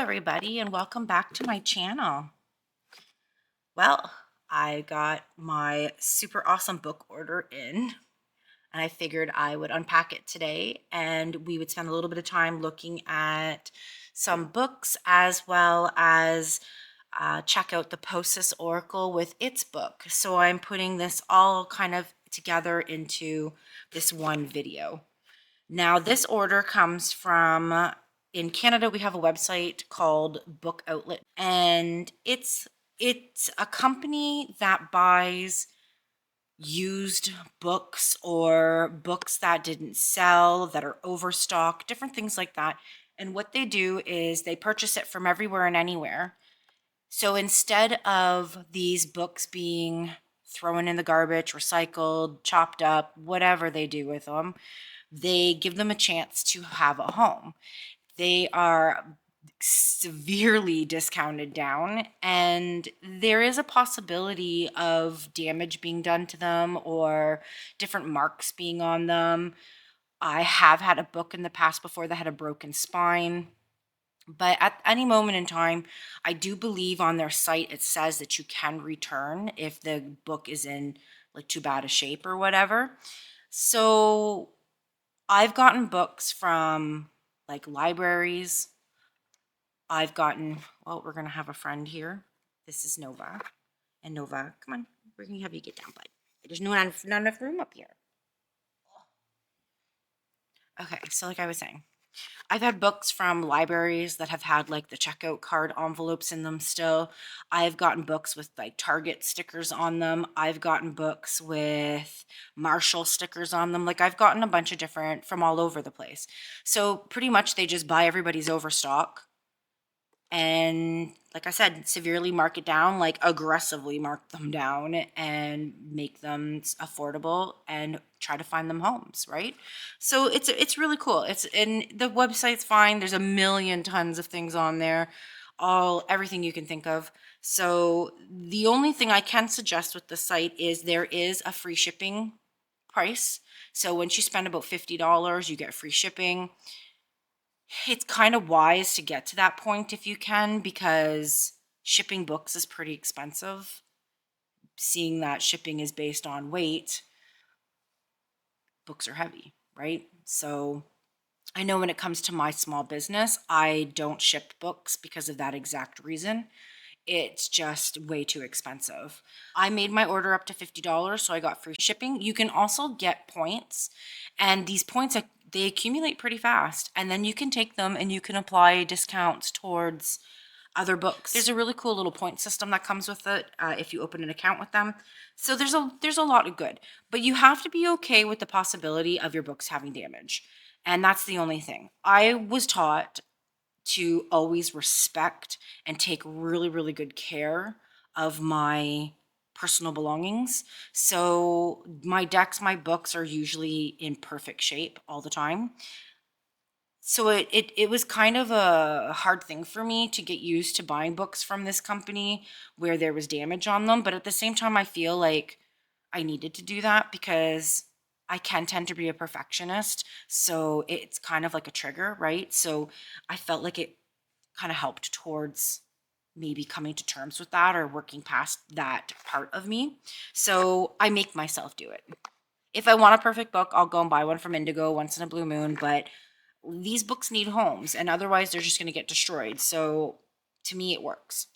everybody, and welcome back to my channel. Well, I got my super awesome book order in, and I figured I would unpack it today, and we would spend a little bit of time looking at some books as well as check out the Poesis Oracle with its book. So I'm putting this all kind of together into this one video. Now, this order comes from, in Canada, we have a website called Book Outlet, and it's a company that buys used books or books that didn't sell, that are overstocked, different things like that. And what they do is they purchase it from everywhere and anywhere. So instead of these books being thrown in the garbage, recycled, chopped up, whatever they do with them, they give them a chance to have a home. They are severely discounted down, and there is a possibility of damage being done to them or different marks being on them. I have had a book in the past before that had a broken spine. But at any moment in time, I do believe on their site it says that you can return if the book is in like too bad a shape or whatever. So I've gotten books from like libraries. I've gotten, well, we're going to have a friend here. This is Nova. And Nova, come on, we're going to have you get down, bud. There's not enough room up here. Okay, so like I was saying, I've had books from libraries that have had like the checkout card envelopes in them still. I've gotten books with like Target stickers on them. I've gotten books with Marshall stickers on them. Like I've gotten a bunch of different from all over the place. So pretty much they just buy everybody's overstock and, like I said, severely mark it down, like aggressively mark them down and make them affordable and try to find them homes, right? So it's really cool. It's, and the website's fine. There's a million tons of things on there, everything you can think of. So the only thing I can suggest with the site is there is a free shipping price. So once you spend about $50, you get free shipping. It's kind of wise to get to that point if you can, because shipping books is pretty expensive. Seeing that shipping is based on weight, books are heavy, right? So I know when it comes to my small business, I don't ship books because of that exact reason. It's just way too expensive. I made my order up to $50, so I got free shipping. You can also get points, and these points, they accumulate pretty fast, and then you can take them and you can apply discounts towards other books. There's a really cool little point system that comes with it if you open an account with them. So there's a lot of good, but you have to be okay with the possibility of your books having damage, and that's the only thing. I was taught to always respect and take really, really good care of my personal belongings. So my decks, my books are usually in perfect shape all the time. So it was kind of a hard thing for me to get used to buying books from this company where there was damage on them. But at the same time, I feel like I needed to do that because I can tend to be a perfectionist. So it's kind of like a trigger, right? So I felt like it kind of helped towards maybe coming to terms with that or working past that part of me. So I make myself do it. If I want a perfect book, I'll go and buy one from Indigo once in a blue moon, but these books need homes and otherwise they're just going to get destroyed. So to me, it works.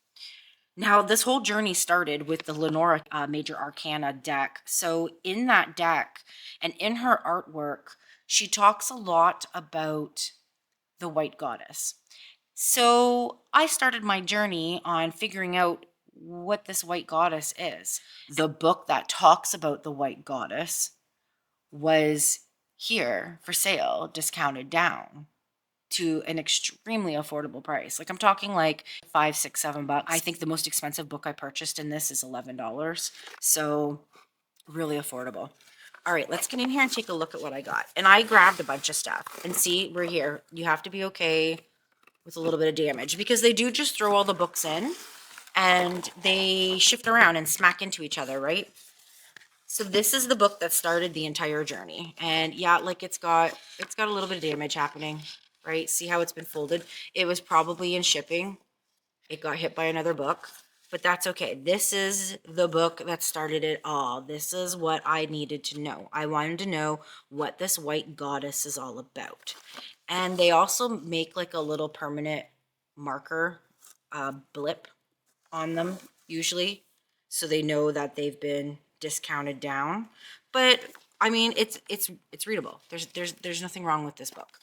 Now, this whole journey started with the Lenora Major Arcana deck. So in that deck and in her artwork, she talks a lot about the white goddess. So I started my journey on figuring out what this white goddess is. The book that talks about the white goddess was here for sale, discounted down to an extremely affordable price. Like I'm talking like $5, $6, $7. I think the most expensive book I purchased in this is $11. So really affordable. All right, let's get in here and take a look at what I got. And I grabbed a bunch of stuff. And see, we're here. You have to be okay with a little bit of damage because they do just throw all the books in and they shift around and smack into each other, right? So this is the book that started the entire journey. And yeah, like it's got a little bit of damage happening right? See how it's been folded? It was probably in shipping. It got hit by another book, but that's okay. This is the book that started it all. This is what I needed to know. I wanted to know what this white goddess is all about. And they also make like a little permanent marker blip on them usually, so they know that they've been discounted down. But I mean, it's readable. There's nothing wrong with this book.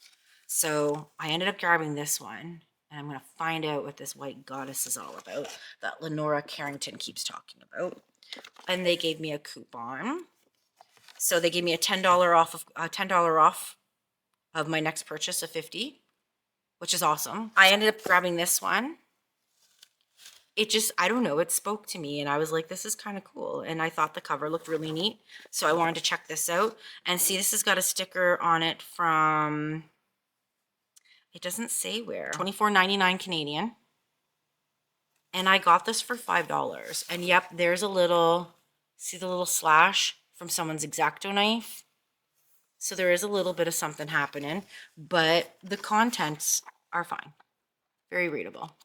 So I ended up grabbing this one, and I'm gonna find out what this white goddess is all about that Lenora Carrington keeps talking about. And they gave me a coupon, so they gave me a $10 off of my next purchase of 50, which is awesome. I ended up grabbing this one. It just, I don't know, it spoke to me, and I was like, this is kind of cool. And I thought the cover looked really neat, so I wanted to check this out. And see, this has got a sticker on it from, it doesn't say where, $24.99 Canadian. And I got this for $5. And yep, there's a little, see the little slash from someone's X-Acto knife? So there is a little bit of something happening, but the contents are fine. Very readable.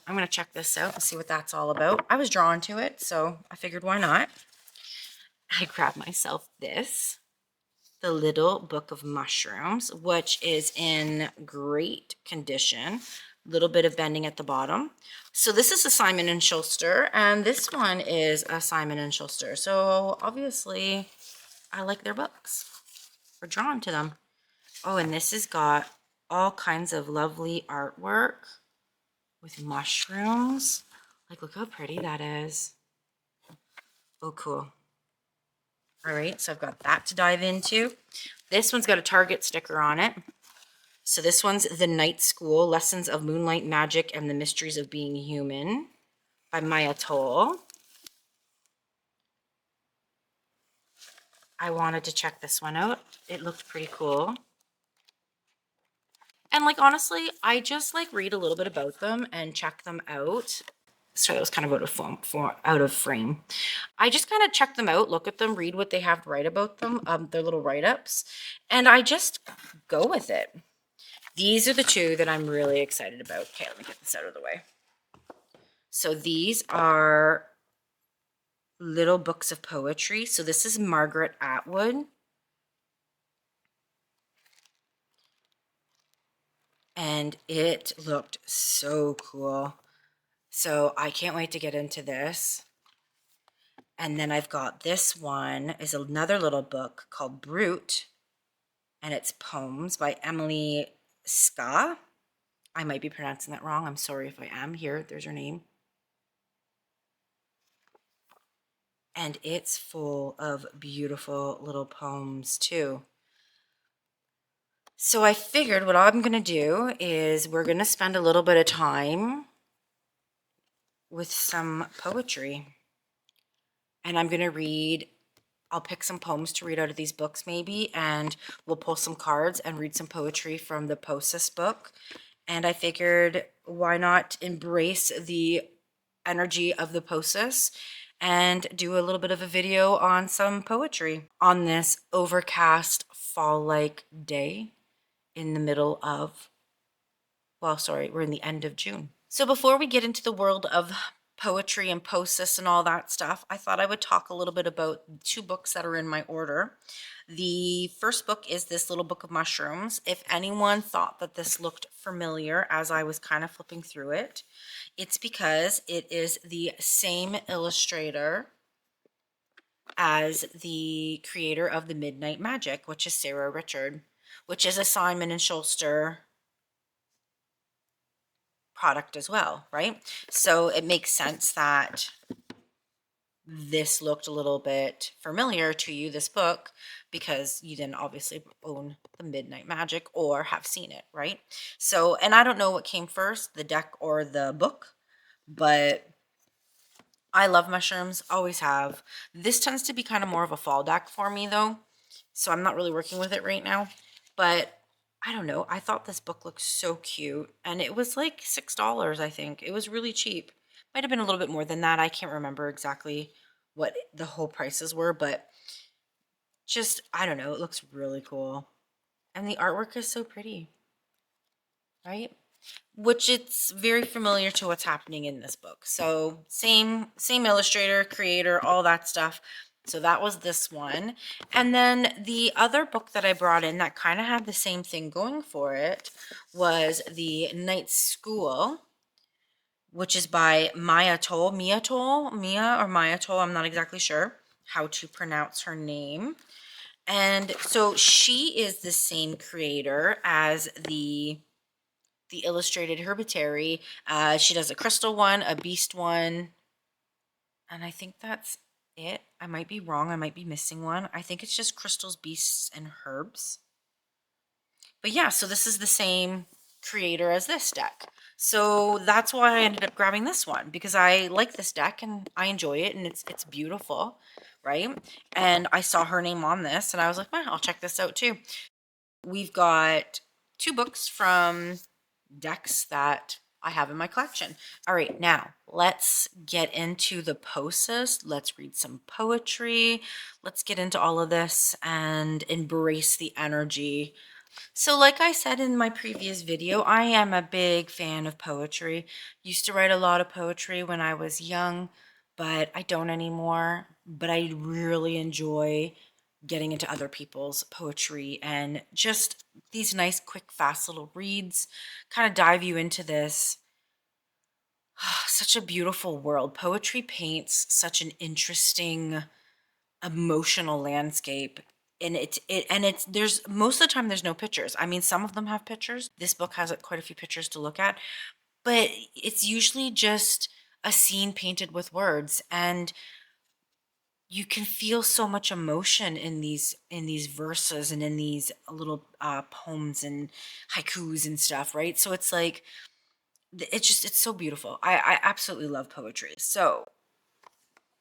I'm going to check this out and see what that's all about. I was drawn to it, so I figured why not. I grabbed myself this, the Little Book of Mushrooms, which is in great condition. Little bit of bending at the bottom. So this is a Simon & Schuster, and this one is a Simon & Schuster. So obviously I like their books. We're drawn to them. Oh, and this has got all kinds of lovely artwork with mushrooms. Like, look how pretty that is. Oh, cool. All right, so I've got that to dive into. This one's got a Target sticker on it. So this one's The Night School, Lessons of Moonlight Magic and the Mysteries of Being Human by Maya Toll. I wanted to check this one out. It looked pretty cool. And like, honestly, I just like read a little bit about them and check them out. Sorry, that was kind of out of frame. I just kind of check them out, look at them, read what they have to write about them, their little write-ups, and I just go with it. These are the two that I'm really excited about. Okay, let me get this out of the way. So these are little books of poetry. So this is Margaret Atwood. And it looked so cool. So I can't wait to get into this. And then I've got this one is another little book called Brute, and it's poems by Emily Ska. I might be pronouncing that wrong. I'm sorry if I am. Here, there's her name. And it's full of beautiful little poems too. So I figured what I'm going to do is we're going to spend a little bit of time with some poetry. And I'm going to read, I'll pick some poems to read out of these books maybe, and we'll pull some cards and read some poetry from the Poesis book. And I figured why not embrace the energy of the Poesis and do a little bit of a video on some poetry on this overcast fall-like day in the middle of, well, sorry, we're in the end of June. So before we get into the world of poetry and Poesis and all that stuff, I thought I would talk a little bit about two books that are in my order. The first book is this Little Book of Mushrooms. If anyone thought that this looked familiar as I was kind of flipping through it, it's because it is the same illustrator as the creator of The Midnight Magic, which is Sarah Richard, which is a Simon & Schuster product as well, right? So it makes sense that this looked a little bit familiar to you, this book, because you didn't obviously own The Midnight Magic or have seen it, right? So, and I don't know what came first, the deck or the book, but I love mushrooms, always have. This tends to be kind of more of a fall deck for me though, so I'm not really working with it right now, but I don't know. I thought this book looked so cute, and it was like $6, I think. It was really cheap. Might have been a little bit more than that. I can't remember exactly what the whole prices were, but just, I don't know. It looks really cool. And the artwork is so pretty. right? Which it's very familiar to what's happening in this book. So same illustrator, creator, all that stuff. So that was this one. And then the other book that I brought in that kind of had the same thing going for it was The Night School, which is by Maya Toll. Mia or Maya Toll, I'm not exactly sure how to pronounce her name. And so she is the same creator as the illustrated herbitary. She does a crystal one, a beast one, and I think that's it. I might be wrong. I might be missing one. I think it's just crystals, beasts, and herbs. But yeah, so this is the same creator as this deck. So that's why I ended up grabbing this one, because I like this deck and I enjoy it and it's beautiful, right? And I saw her name on this and I was like, well, I'll check this out too. We've got 2 books from decks that I have in my collection. All right, now let's get into the Poesis. Let's read some poetry. Let's get into all of this and embrace the energy. So like I said in my previous video, I am a big fan of poetry. Used to write a lot of poetry when I was young, but I don't anymore. But I really enjoy getting into other people's poetry and just these nice, quick, fast little reads kind of dive you into this. Such a beautiful world. Poetry paints such an interesting emotional landscape, and it's there's most of the time there's no pictures. I mean, some of them have pictures. This book has quite a few pictures to look at, but it's usually just a scene painted with words, and you can feel so much emotion in these verses and in these little poems and haikus and stuff, right? So it's like it's so beautiful. I absolutely love poetry. So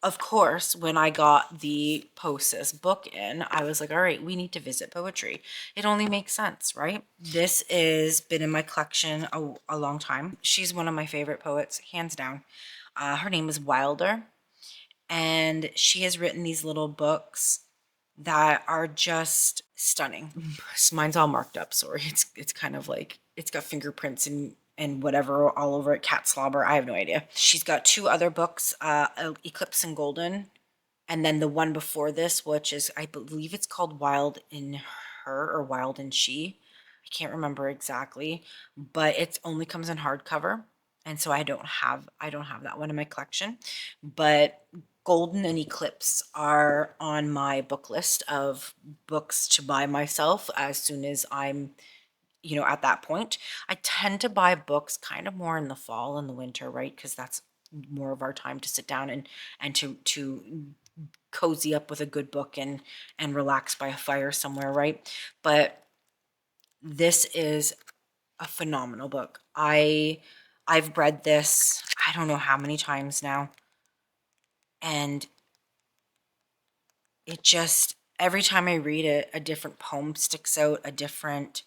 of course, when I got the Poesis book in, I was like, all right, we need to visit poetry. It only makes sense, right? This has been in my collection a long time. She's one of my favorite poets, hands down. Her name is Wilder, and she has written these little books that are just stunning. Mine's all marked up. Sorry, it's kind of like it's got fingerprints and whatever all over it, cat slobber. I have no idea. She's got 2 other books, Eclipse and Golden, and then the one before this, which is I believe it's called Wild in Her or Wild in She. I can't remember exactly, but it only comes in hardcover, and so I don't have that one in my collection. But Golden and Eclipse are on my book list of books to buy myself as soon as I'm, at that point. I tend to buy books kind of more in the fall and the winter, right? Because that's more of our time to sit down and to cozy up with a good book and relax by a fire somewhere, right? But this is a phenomenal book. I've read this I don't know how many times now, and it just every time I read it, a different poem sticks out, a different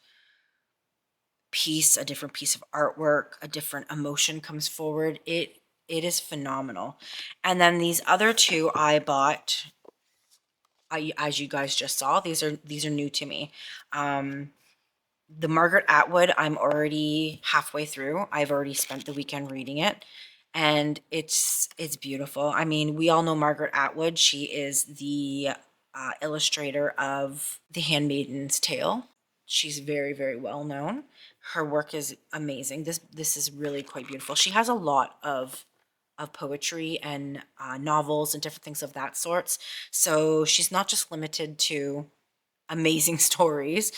piece of artwork, a different emotion comes forward. It is phenomenal. And then these other 2 I bought, as you guys just saw, these are new to me. The Margaret Atwood, I'm already halfway through. I've already spent the weekend reading it, and it's beautiful. I mean, we all know Margaret Atwood. She is the illustrator of The Handmaid's Tale. She's very, very well known. Her work is amazing. This is really quite beautiful. She has a lot of poetry and novels and different things of that sorts. So she's not just limited to amazing stories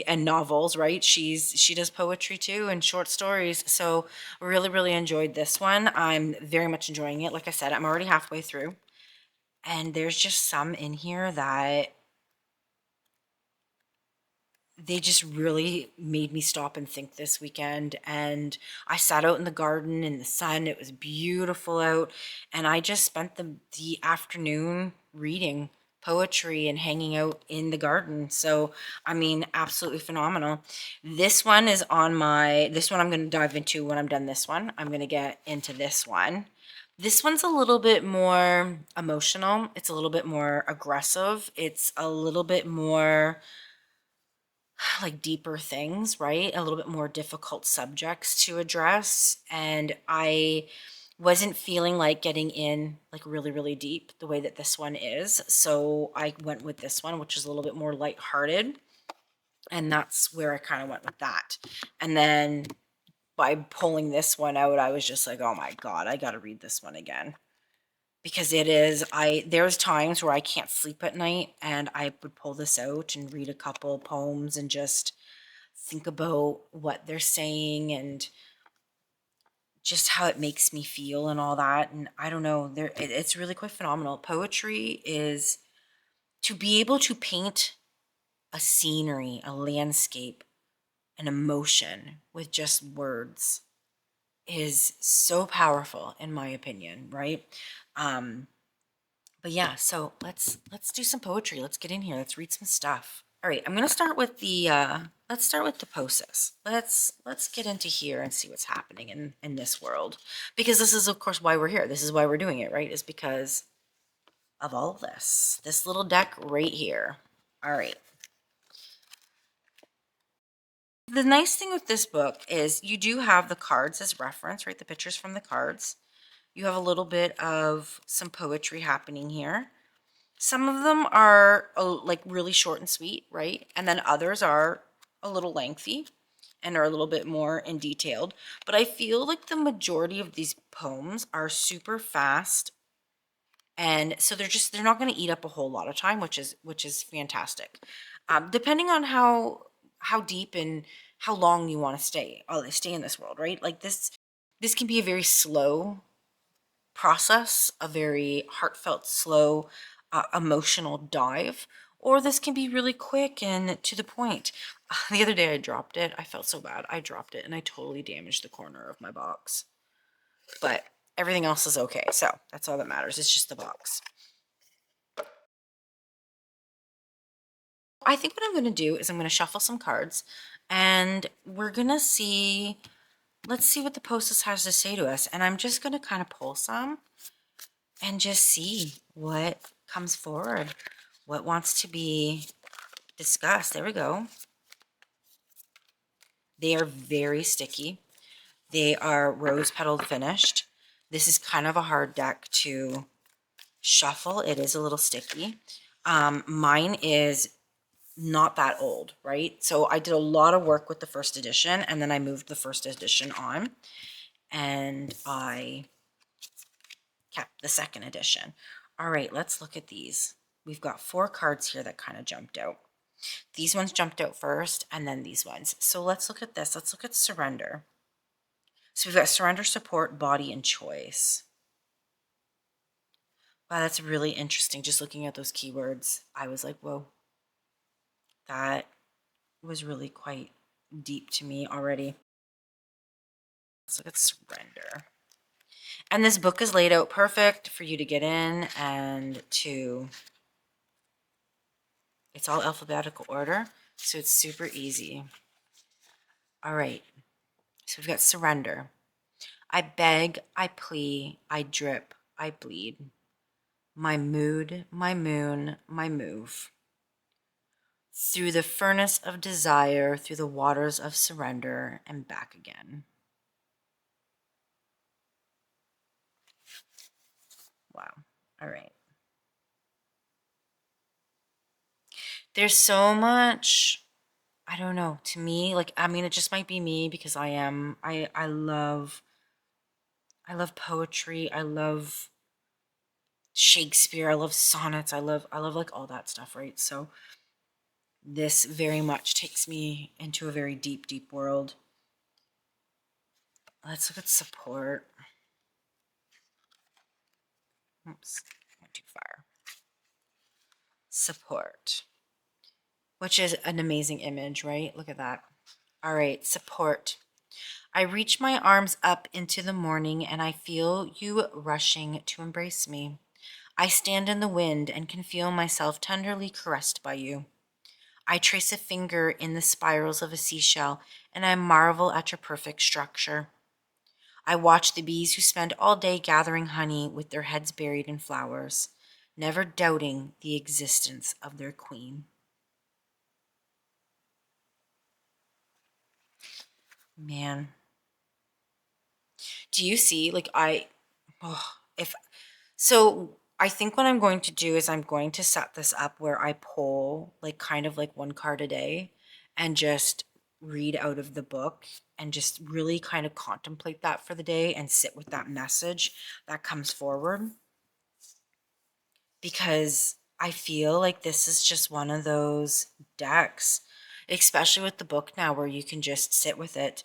and novels, right? She does poetry too and short stories. So really enjoyed this one. I'm very much enjoying it. Like I said, I'm already halfway through, and there's just some in here that they just really made me stop and think this weekend. And I sat out in the garden in the sun. It was beautiful out, and I just spent the afternoon reading poetry and hanging out in the garden. So I mean, absolutely phenomenal. This one I'm going to dive into when I'm done. This one I'm going to get into. This one's a little bit more emotional. It's a little bit more aggressive. It's a little bit more like deeper things, right? A little bit more difficult subjects to address. And I wasn't feeling like getting in like really, really deep the way that this one is. So I went with this one, which is a little bit more lighthearted. And that's where I kind of went with that. And then by pulling this one out, I was just like, oh my God, I got to read this one again. Because there's times where I can't sleep at night and I would pull this out and read a couple poems and just think about what they're saying and just how it makes me feel and all that. And I don't know, it's really quite phenomenal. Poetry is to be able to paint a scenery, a landscape, an emotion with just words is so powerful in my opinion, right? Um, but yeah, so let's do some poetry. Let's get in here. Let's read some stuff. All right, I'm gonna start with the let's start with the Poesis. Let's get into here and see what's happening in this world, because this is of course why we're here. This is why we're doing it, right? Is because of all of this little deck right here. All right. The nice thing with this book is you do have the cards as reference, right? The pictures from the cards. You have a little bit of some poetry happening here. Some of them are like really short and sweet, right? And then others are a little lengthy and are a little bit more in detailed. But I feel like the majority of these poems are super fast. And so they're not going to eat up a whole lot of time, which is fantastic. Depending on how deep and how long you want to stay in this world, right? Like this can be a very slow process, a very heartfelt, slow, emotional dive, or this can be really quick and to the point. The other day I dropped it. I felt so bad. I dropped it and I totally damaged the corner of my box. But everything else is okay. So that's all that matters. It's just the box. I think what I'm going to do is I'm going to shuffle some cards and we're going to see, let's see what the Poesis has to say to us. And I'm just going to kind of pull some and just see what comes forward, what wants to be discussed. There we go. They are very sticky. They are rose petal finished. This is kind of a hard deck to shuffle. It is a little sticky. Mine is not that old, right? So I did a lot of work with the first edition and then I moved the first edition on and I kept the second edition. All right, let's look at these. We've got 4 cards here that kind of jumped out. These ones jumped out first and then these ones. So let's look at this. Let's look at surrender. So we've got surrender, support, body, and choice. Wow, that's really interesting. Just looking at those keywords, I was like, whoa, that was really quite deep to me already. Let's look at surrender. And this book is laid out perfect for you to get in and to, it's all alphabetical order, so it's super easy. All right, so we've got surrender. I beg, I plea, I drip, I bleed. My mood, my moon, my move. Through the furnace of desire, through the waters of surrender, and back again. Wow. All right. There's so much, I don't know, to me, like, I mean, it just might be me because I love poetry. I love Shakespeare. I love sonnets. I love like all that stuff, right? So this very much takes me into a very deep, deep world. Let's look at support. Oops, went too far. Support, which is an amazing image, right? Look at that. All right, support. I reach my arms up into the morning and I feel you rushing to embrace me. I stand in the wind and can feel myself tenderly caressed by you. I trace a finger in the spirals of a seashell and I marvel at your perfect structure. I watch the bees who spend all day gathering honey with their heads buried in flowers, never doubting the existence of their queen. Man, do you see, like, oh, if, so I think what I'm going to do is I'm going to set this up where I pull like kind of like one card a day and just read out of the book and just really kind of contemplate that for the day and sit with that message that comes forward, because I feel like this is just one of those decks, especially with the book now, where you can just sit with it.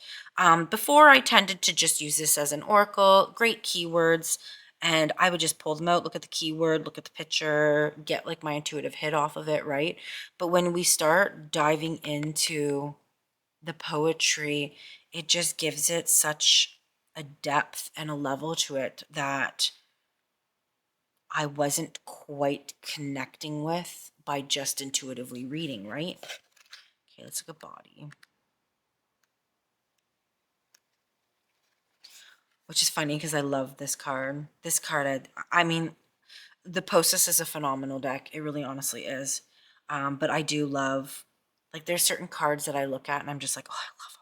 Before, I tended to just use this as an oracle, great keywords, and I would just pull them out, look at the keyword, look at the picture, get like my intuitive hit off of it, right? But when we start diving into the poetry, it just gives it such a depth and a level to it that I wasn't quite connecting with by just intuitively reading, right? Okay, let's look at body. Which is funny because I love this card. This card, I mean, the Poesis is a phenomenal deck. It really honestly is. But I do love, like, there's certain cards that I look at and I'm just like, oh, I love them.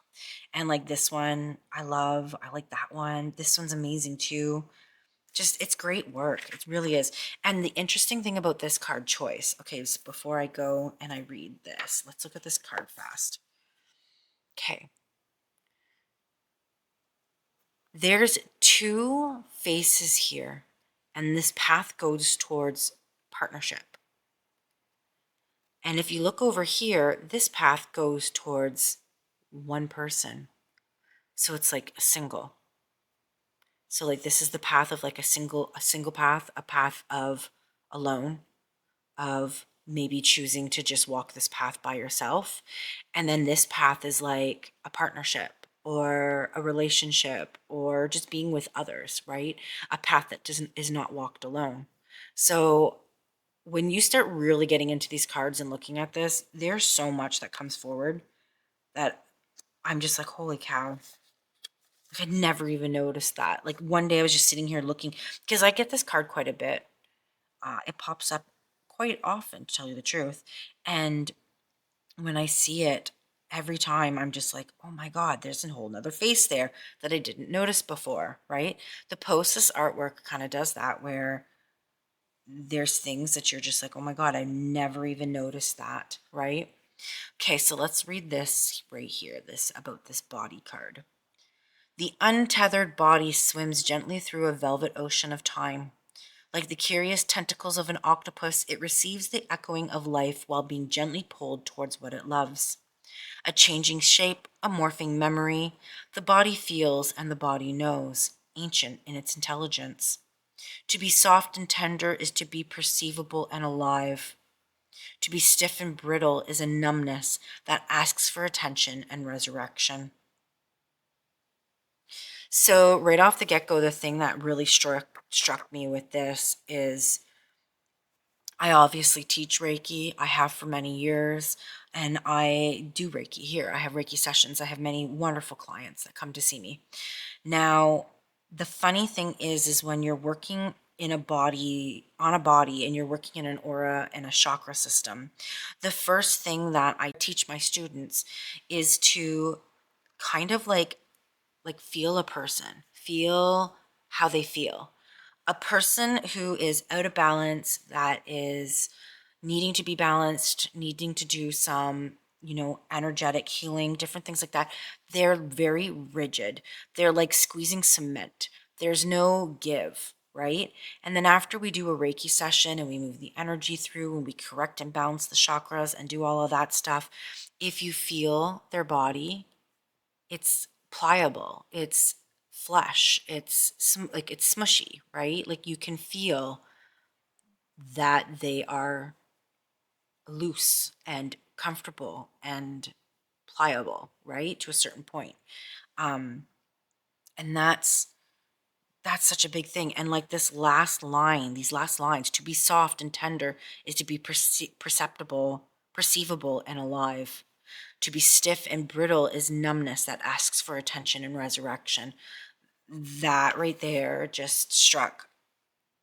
And like this one, I love. I like that one. This one's amazing too. Just, it's great work. It really is. And the interesting thing about this card choice, okay, so before I go and I read this, let's look at this card fast. Okay. There's two faces here, and this path goes towards partnership. And if you look over here, this path goes towards one person. So it's like a single. So like this is the path of like a single path, a path of alone, of maybe choosing to just walk this path by yourself. And then this path is like a partnership or a relationship or just being with others, right? A path that is not walked alone. So when you start really getting into these cards and looking at this, there's so much that comes forward that I'm just like, holy cow. Like, I'd never even noticed that. Like one day I was just sitting here looking, because I get this card quite a bit. It pops up quite often, to tell you the truth. And when I see it every time, I'm just like, oh my God, there's a whole nother face there that I didn't notice before, right? The Poesis artwork kind of does that, where there's things that you're just like, oh my God, I never even noticed that, right? Okay, so let's read this right here, this about this body card. The untethered body swims gently through a velvet ocean of time. Like the curious tentacles of an octopus, it receives the echoing of life while being gently pulled towards what it loves. A changing shape, a morphing memory, the body feels and the body knows, ancient in its intelligence. To be soft and tender is to be perceivable and alive. To be stiff and brittle is a numbness that asks for attention and resurrection. So right off the get-go, the thing that really struck me with this is I obviously teach Reiki. I have for many years, and I do Reiki here. I have Reiki sessions. I have many wonderful clients that come to see me. Now, the funny thing is when you're working in a body, on a body, and you're working in an aura and a chakra system, the first thing that I teach my students is to kind of like feel a person, feel how they feel. A person who is out of balance, that is needing to be balanced, needing to do some, energetic healing, different things like that, they're very rigid. They're like squeezing cement. There's no give, right? And then after we do a Reiki session and we move the energy through and we correct and balance the chakras and do all of that stuff, if you feel their body, it's pliable, it's flesh, like it's smushy, right? Like you can feel that they are loose and comfortable and pliable, right? To a certain point. Um, and that's such a big thing. And like this last line, these last lines, to be soft and tender is to be perceivable and alive. To be stiff and brittle is numbness that asks for attention and resurrection. That right there just struck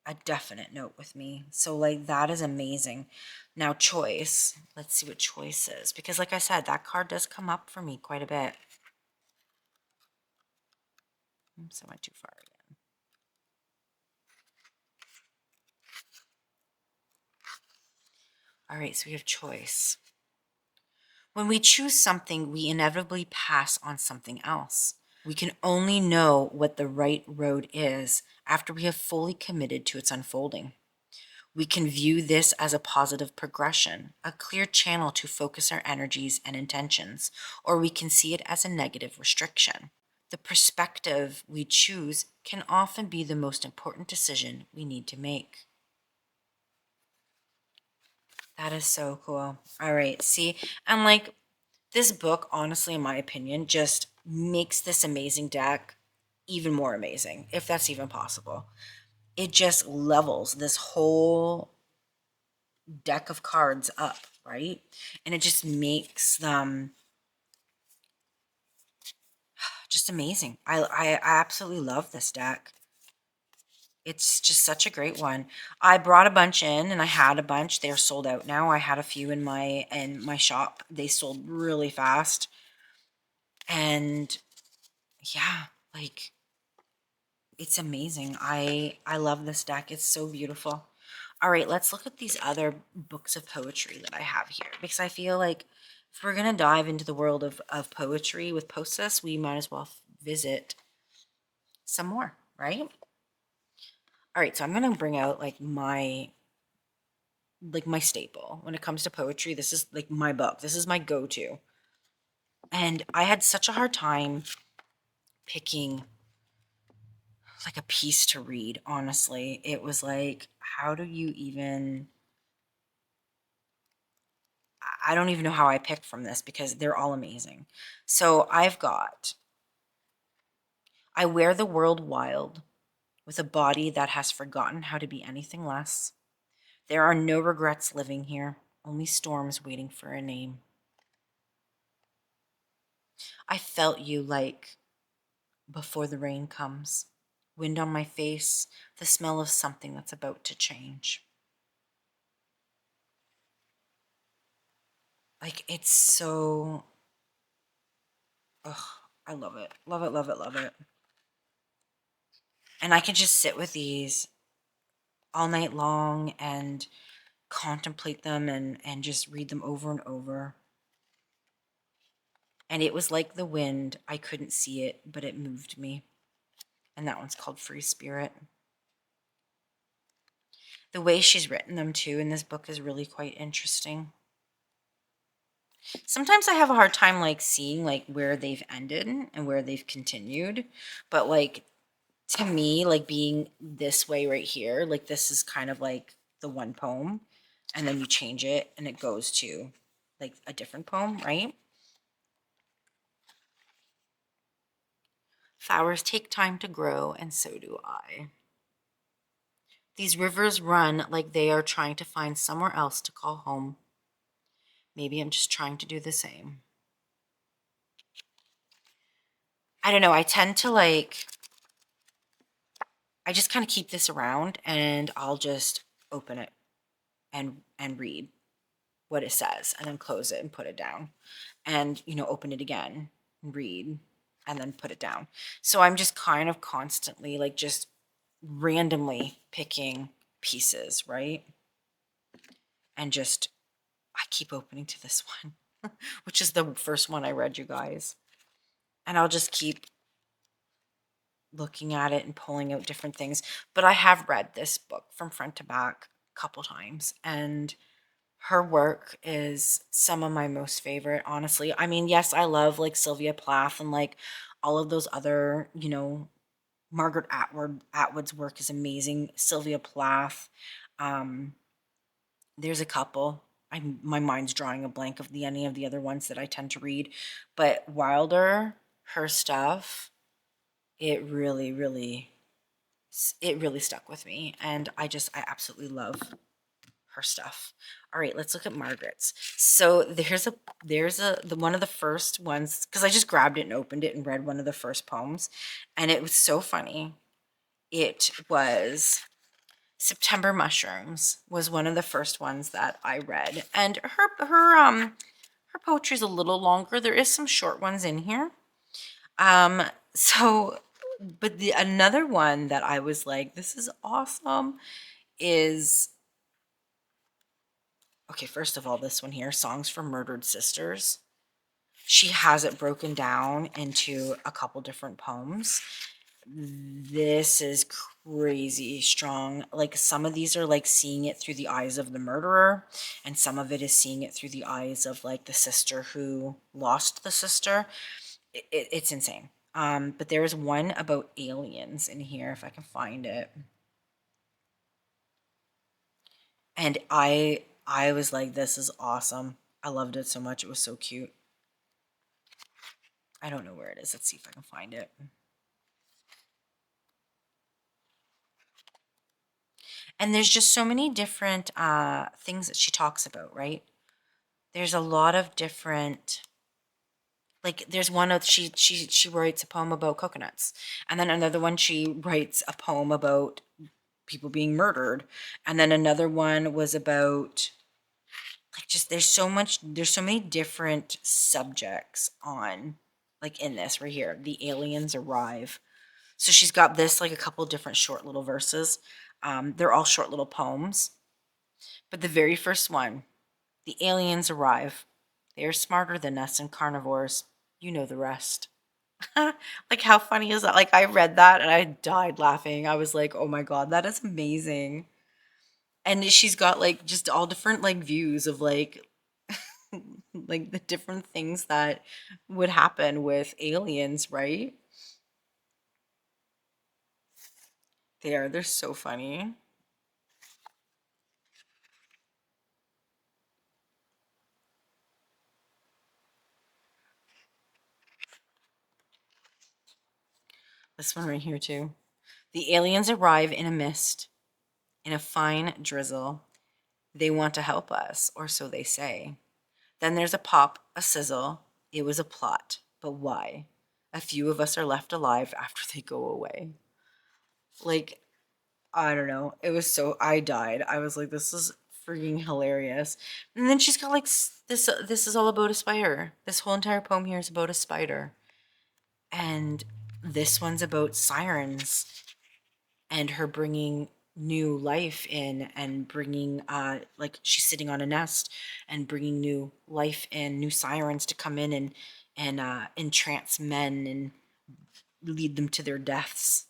a definite note with me. So like that is amazing. Now choice. Let's see what choice is. Because like I said, that card does come up for me quite a bit. Oops, I went too far again. All right, so we have choice. When we choose something, we inevitably pass on something else. We can only know what the right road is after we have fully committed to its unfolding. We can view this as a positive progression, a clear channel to focus our energies and intentions, or we can see it as a negative restriction. The perspective we choose can often be the most important decision we need to make. That is so cool. All right, see, and like this book, honestly, in my opinion, just makes this amazing deck even more amazing, if that's even possible. It just levels this whole deck of cards up, right? And it just makes them just amazing. I absolutely love this deck. It's just such a great one. I brought a bunch in and I had a bunch. They're sold out now. I had a few in my shop. They sold really fast. And yeah, like it's amazing. I love this deck. It's so beautiful. All right, let's look at these other books of poetry that I have here because I feel like if we're going to dive into the world of poetry with Poesis, we might as well visit some more, right? All right, so I'm going to bring out like my staple when it comes to poetry. This is like my book. This is my go-to. And I had such a hard time picking like a piece to read, honestly. It was like, how do you even I don't even know how I picked from this because they're all amazing. So I've got I wear the world wild with a body that has forgotten how to be anything less. There are no regrets living here, only storms waiting for a name. I felt you like before the rain comes. Wind on my face, the smell of something that's about to change. Like it's so ugh, I love it. Love it, love it, love it. And I can just sit with these all night long and contemplate them and just read them over and over. And it was like the wind. I couldn't see it, but it moved me. And that one's called Free Spirit. The way she's written them too in this book is really quite interesting. Sometimes I have a hard time like seeing like where they've ended and where they've continued, but like to me like being this way right here, like this is kind of like the one poem and then you change it and it goes to like a different poem, right? Flowers take time to grow, and so do I. These rivers run like they are trying to find somewhere else to call home. Maybe I'm just trying to do the same. I don't know. I tend to like, I just kind of keep this around and I'll just open it and read what it says and then close it and put it down and, open it again and read and then put it down. So I'm just kind of constantly like just randomly picking pieces, right? And just I keep opening to this one, which is the first one I read, you guys. And I'll just keep looking at it and pulling out different things. But I have read this book from front to back a couple times, and her work is some of my most favorite, honestly. I mean, yes, I love like Sylvia Plath and like all of those other, Margaret Atwood's work is amazing. Sylvia Plath. Um, There's a couple. My mind's drawing a blank of any of the other ones that I tend to read, but Wilder, her stuff, it really, really, it really stuck with me, and I absolutely love her stuff. All right, let's look at Margaret's. So there's the one of the first ones because I just grabbed it and opened it and read one of the first poems, and it was so funny. It was September Mushrooms was one of the first ones that I read. And her poetry is a little longer. There is some short ones in here. Um so But the another one that I was like, this is awesome is okay, first of all, this one here, Songs for Murdered Sisters. She has it broken down into a couple different poems. This is crazy strong. Like some of these are like seeing it through the eyes of the murderer, and some of it is seeing it through the eyes of like the sister who lost the sister. It's insane. But there is one about aliens in here, if I can find it. And I was like, this is awesome. I loved it so much. It was so cute. I don't know where it is. Let's see if I can find it. And there's just so many different things that she talks about, right? There's a lot of different, like there's one of she writes a poem about coconuts, and then another one she writes a poem about people being murdered, and then another one was about like just there's so many different subjects on like in this right here. The aliens arrive. So she's got this like a couple different short little verses. They're all short little poems. But the very first one, the aliens arrive. They are smarter than us and carnivores. You know the rest. Like, how funny is that? Like, I read that and I died laughing. I was like, oh my God, that is amazing. And she's got like just all different like views of like, like the different things that would happen with aliens, right? They're so funny. This one right here, too. The aliens arrive in a mist, in a fine drizzle. They want to help us, or so they say. Then there's a pop, a sizzle. It was a plot, but why? A few of us are left alive after they go away. Like, I don't know. It was so, I died. I was like, this is freaking hilarious. And then she's got like this is all about a spider. This whole entire poem here is about a spider. And this one's about sirens and her bringing new life in and bringing like she's sitting on a nest and bringing new life in, new sirens to come in and entrance men and lead them to their deaths.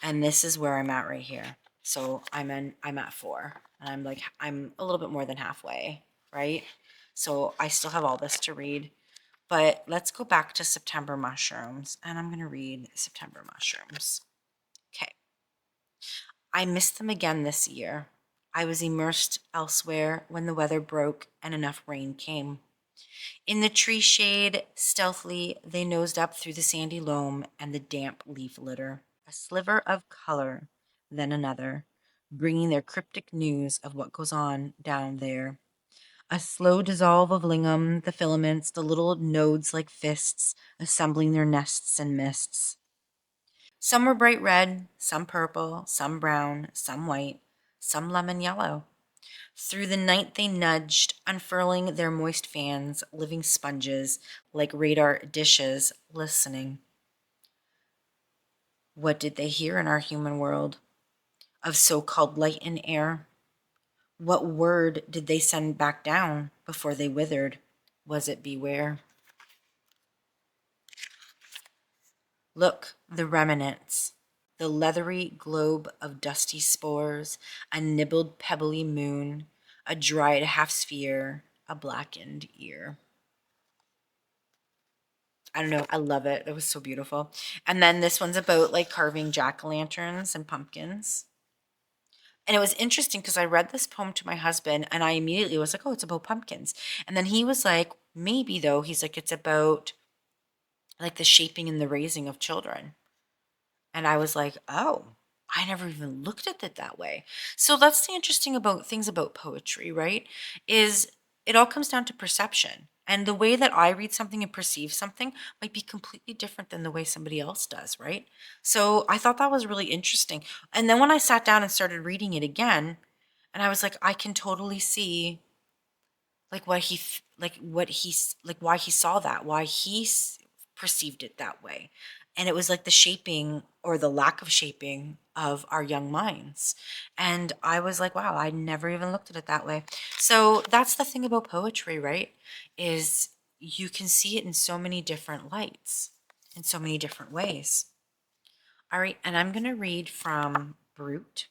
And this is where I'm at right here. So I'm at 4 and I'm like I'm a little bit more than halfway, right? So I still have all this to read. But let's go back to September mushrooms, and I'm going to read September mushrooms. Okay. I missed them again this year. I was immersed elsewhere when the weather broke and enough rain came. In the tree shade, stealthily, they nosed up through the sandy loam and the damp leaf litter. A sliver of color, then another, bringing their cryptic news of what goes on down there. A slow dissolve of lingam, the filaments, the little nodes like fists, assembling their nests and mists. Some were bright red, some purple, some brown, some white, some lemon yellow. Through the night they nudged, unfurling their moist fans, living sponges like radar dishes, listening. What did they hear in our human world of so-called light and air? What word did they send back down before they withered? Was it beware? Look, the remnants, the leathery globe of dusty spores, a nibbled pebbly moon, a dried half sphere, a blackened ear. I don't know. I love it. It was so beautiful. And then this one's about like carving jack-o'-lanterns and pumpkins. And it was interesting because I read this poem to my husband and I immediately was like, oh, it's about pumpkins. And then he was like, maybe though. He's like, it's about like the shaping and the raising of children. And I was like, oh, I never even looked at it that way. So that's the interesting about things about poetry, right? Is it all comes down to perception. And the way that I read something and perceive something might be completely different than the way somebody else does, right? So I thought that was really interesting. And then when I sat down and started reading it again, and I was like, I can totally see like why he saw that, why perceived it that way. And it was like the shaping or the lack of shaping of our young minds. And I was like, wow, I never even looked at it that way. So that's the thing about poetry, right? Is you can see it in so many different lights, in so many different ways. All right, and I'm going to read from Brute.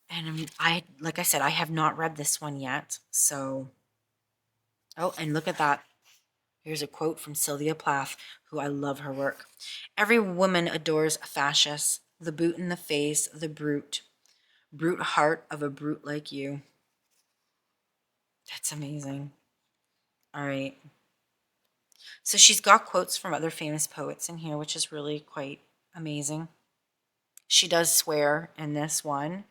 And like I said, I have not read this one yet. So, oh, and look at that. Here's a quote from Sylvia Plath, who I love her work. Every woman adores a fascist, the boot in the face, the brute heart of a brute like you. That's amazing. All right. So she's got quotes from other famous poets in here, which is really quite amazing. She does swear in this one.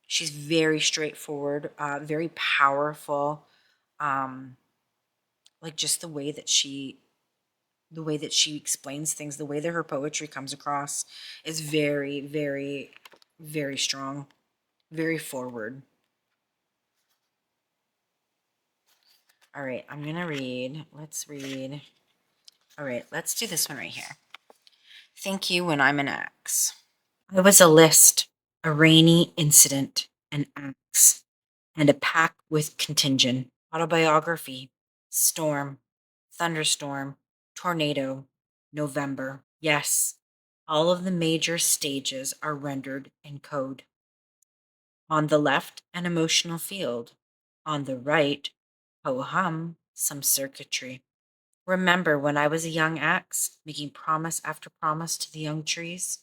She's very straightforward, very powerful. Like just the way that she explains things, the way that her poetry comes across is very, very, very strong, very forward. All right, I'm going to read. Let's read. All right, let's do this one right here. Thank you when I'm an axe. I was a list, a rainy incident, an axe, and a pack with contingent. Autobiography, storm, thunderstorm, tornado, November. Yes, all of the major stages are rendered in code. On the left, an emotional field. On the right, ho-hum, some circuitry. Remember when I was a young axe, making promise after promise to the young trees?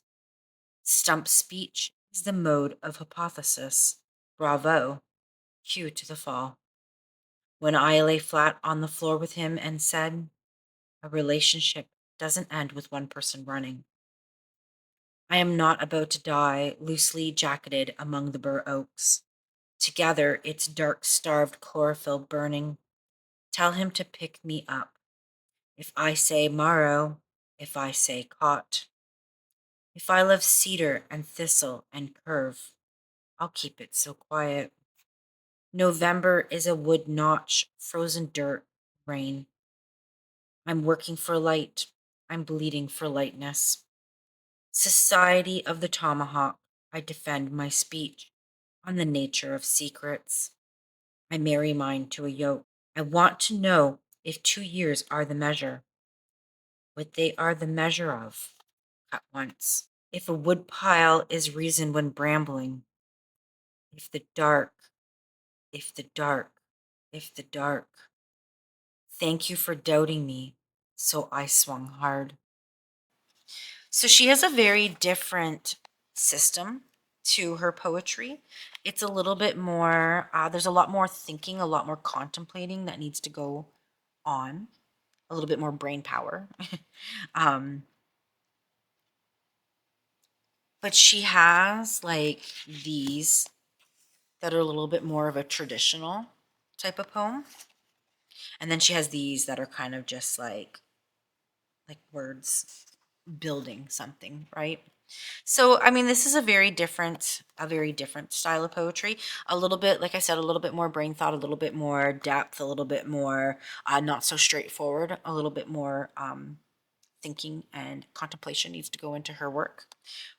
Stump speech is the mode of hypothesis. Bravo, cue to the fall. When I lay flat on the floor with him and said, a relationship doesn't end with one person running. I am not about to die loosely jacketed among the bur oaks. Together, its dark, starved chlorophyll burning. Tell him to pick me up. If I say marrow, if I say caught, if I love cedar and thistle and curve, I'll keep it so quiet. November is a wood notch, frozen dirt, rain. I'm working for light. I'm bleeding for lightness. Society of the tomahawk, I defend my speech on the nature of secrets. I marry mine to a yoke. I want to know if 2 years are the measure, what they are the measure of, at once. If a wood pile is reason when brambling, if the dark, if the dark, if the dark. Thank you for doubting me, so I swung hard. So she has a very different system to her poetry. It's a little bit more, there's a lot more thinking, a lot more contemplating that needs to go on, a little bit more brain power. um, but she has like these that are a little bit more of a traditional type of poem. And then she has these that are kind of just like words building something, right? So, I mean, this is a very different style of poetry. A little bit, like I said, a little bit more brain thought, a little bit more depth, a little bit more not so straightforward, a little bit more thinking and contemplation needs to go into her work,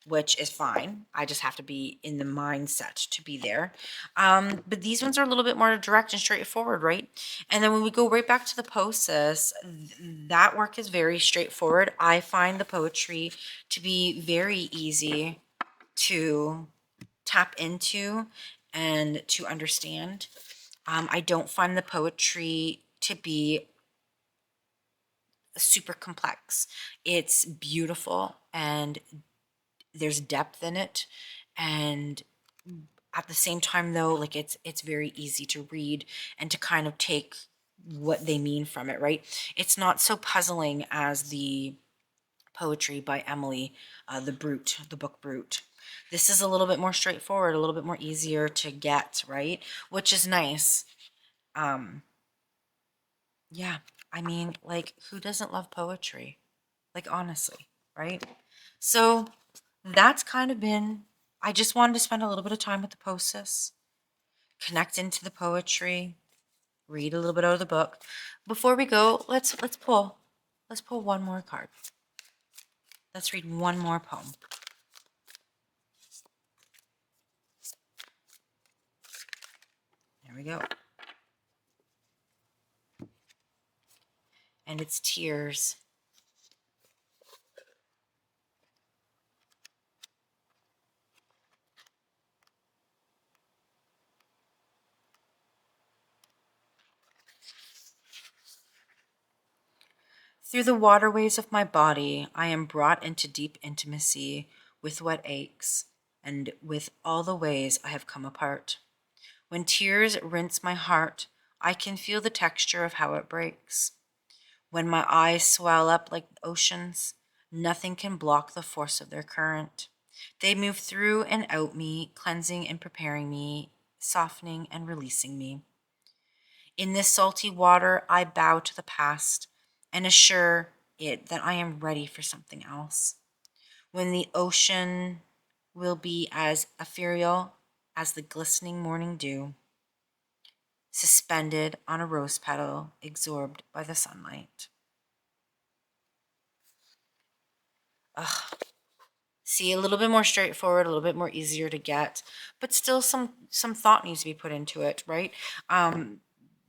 which is fine. I just have to be in the mindset to be there. But these ones are a little bit more direct and straightforward, right? And then when we go right back to the Poesis, that work is very straightforward. I find the poetry to be very easy to tap into and to understand. I don't find the poetry to be super complex. It's beautiful and there's depth in it, and at the same time though, like it's very easy to read and to kind of take what they mean from it, right? It's not so puzzling as the poetry by Emily, the book Brute. This is a little bit more straightforward, a little bit more easier to get, right? Which is nice. Um, yeah, I mean, like, who doesn't love poetry? Like, honestly, right? So that's kind of been, I just wanted to spend a little bit of time with the Poesis, connect into the poetry, read a little bit out of the book. Before we go, let's pull one more card. Let's read one more poem. There we go. And it's Tears. Through the waterways of my body, I am brought into deep intimacy with what aches, and with all the ways I have come apart. When tears rinse my heart, I can feel the texture of how it breaks. When my eyes swell up like oceans, nothing can block the force of their current. They move through and out me, cleansing and preparing me, softening and releasing me. In this salty water, I bow to the past and assure it that I am ready for something else. When the ocean will be as ethereal as the glistening morning dew, suspended on a rose petal, absorbed by the sunlight. Ugh. See, a little bit more straightforward, a little bit more easier to get, but still some thought needs to be put into it, right?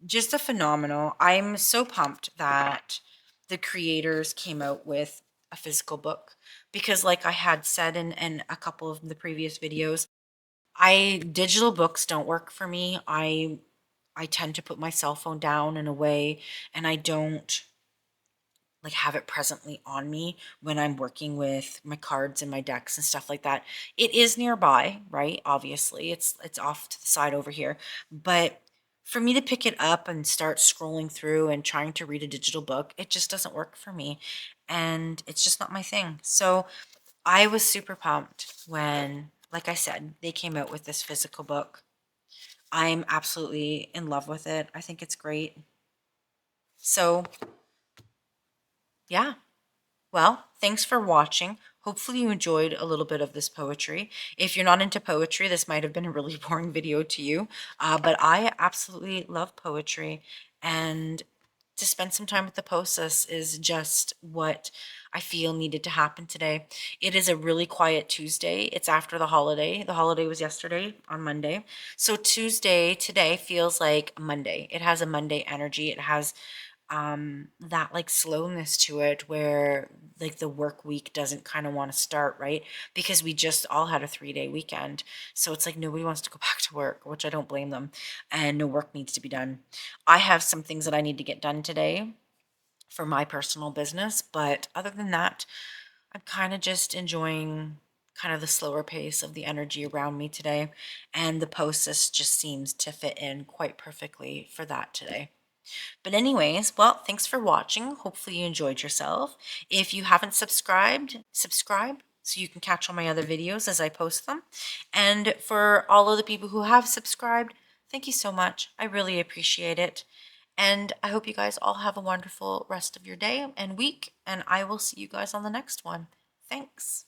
Just a phenomenal. I'm so pumped that the creators came out with a physical book because, like I had said in a couple of the previous videos, digital books don't work for me. I tend to put my cell phone down and away, and I don't like have it presently on me when I'm working with my cards and my decks and stuff like that. It is nearby, right? Obviously, it's off to the side over here, but for me to pick it up and start scrolling through and trying to read a digital book, it just doesn't work for me, and it's just not my thing. So I was super pumped when, like I said, they came out with this physical book. I'm absolutely in love with it. I think it's great. So, yeah. Well, thanks for watching. Hopefully you enjoyed a little bit of this poetry. If you're not into poetry, this might have been a really boring video to you, but I absolutely love poetry, and to spend some time with the Poesis is just what I feel needed to happen today. It is a really quiet Tuesday. It's after the holiday. The holiday was yesterday on Monday. So Tuesday today feels like Monday. It has a Monday energy. It has that like slowness to it where like the work week doesn't kind of want to start, right? Because we just all had a 3-day weekend. So it's like nobody wants to go back to work, which I don't blame them. And no work needs to be done. I have some things that I need to get done today for my personal business, but other than that, I'm kind of just enjoying kind of the slower pace of the energy around me today, and the Poesis just seems to fit in quite perfectly for that today. But anyways, well, thanks for watching. Hopefully you enjoyed yourself. If you haven't subscribed, subscribe so you can catch all my other videos as I post them. And for all of the people who have subscribed, thank you so much. I really appreciate it. And I hope you guys all have a wonderful rest of your day and week, and I will see you guys on the next one. Thanks.